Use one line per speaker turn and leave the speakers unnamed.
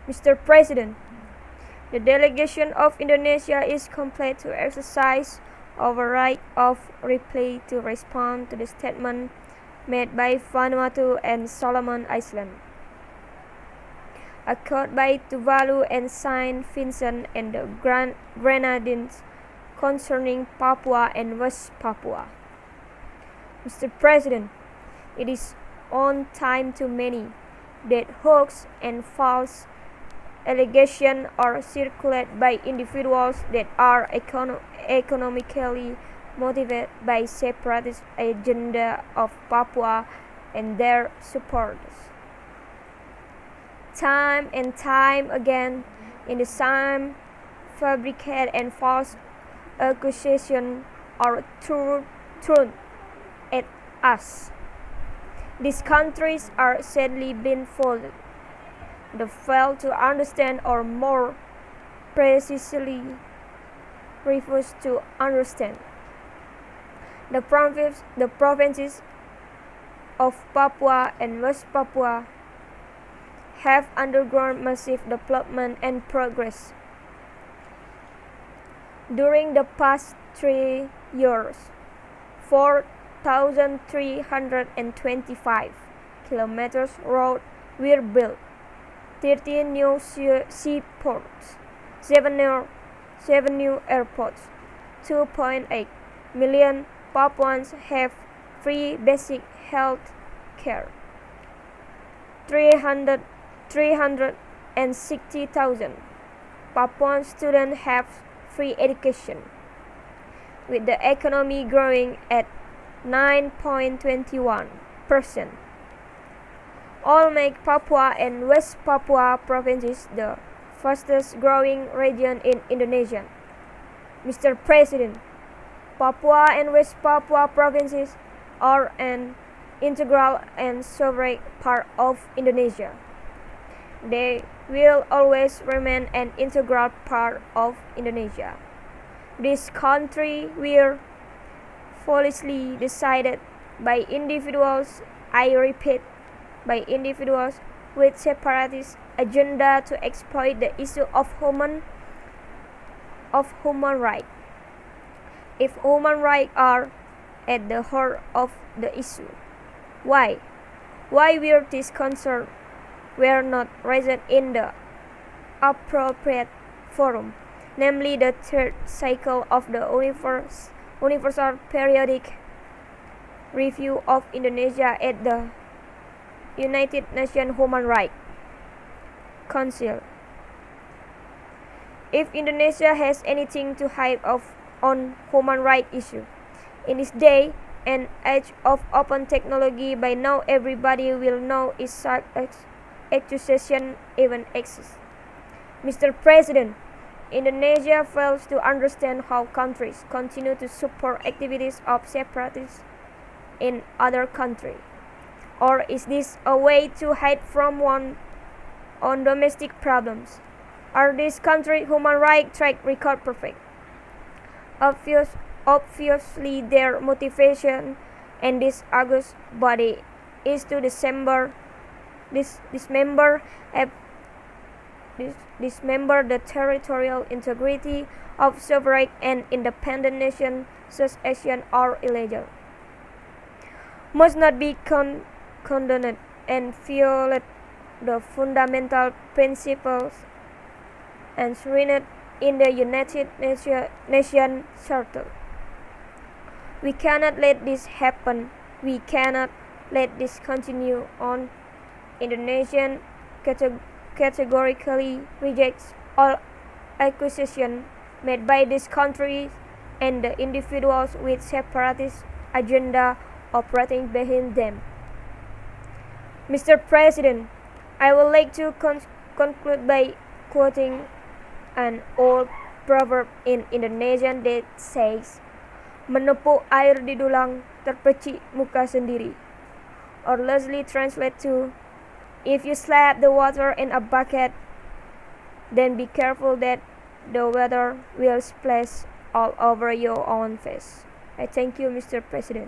Mr. President, the delegation of Indonesia is complete to exercise our right of reply to respond to the statement made by Vanuatu and Solomon Islands, accord by Tuvalu and Saint Vincent and the Grenadines concerning Papua and West Papua. Mr. President, it is on time to many that hoax and false allegations are circulated by individuals that are economically motivated by separatist agenda of Papua and their supporters. Time and time again, in the same fabricated and false accusations are thrown at us. These countries are sadly blindfolded. They fail to understand or more precisely refuse to understand. The provinces of Papua and West Papua have undergone massive development and progress. During the past 3 years, 4,325 kilometers road were built, 13 new seaports, 7 new airports, 2.8 million Papuans have free basic health care, 360,000 Papuan students have free education, with the economy growing at 9.21%. All make Papua and West Papua provinces the fastest growing region in Indonesia. Mr. President, Papua and West Papua provinces are an integral and sovereign part of Indonesia. They will always remain an integral part of Indonesia. This country will foolishly decided by individuals, I repeat, by individuals with separatist agenda to exploit the issue of human rights. If human rights are at the heart of the issue, why were these concerns were not raised in the appropriate forum, namely the third cycle of the Universal Periodic Review of Indonesia at the United Nations Human Rights Council? If Indonesia has anything to hide on human rights issue, in this day and age of open technology, by now everybody will know if such accusation even exists. Mr. President, Indonesia fails to understand how countries continue to support activities of separatists in other countries. Or is this a way to hide from one's own domestic problems? Are these countries' human rights track record perfect? Obviously, their motivation and this august body is to dismember the territorial integrity of sovereign and independent nations. Such actions are illegal, must not be condoned, and violate the fundamental principles enshrined in the United Nations Charter. We cannot let this happen. We cannot let this continue on. Indonesia categorically rejects all accusations made by this country and the individuals with separatist agenda operating behind them. Mr. President, I would like to conclude by quoting an old proverb in Indonesian that says, "Menepuk air di dulang, terpecik muka sendiri." Or loosely translate to, if you slap the water in a bucket, then be careful that the water will splash all over your own face. I thank you, Mr. President.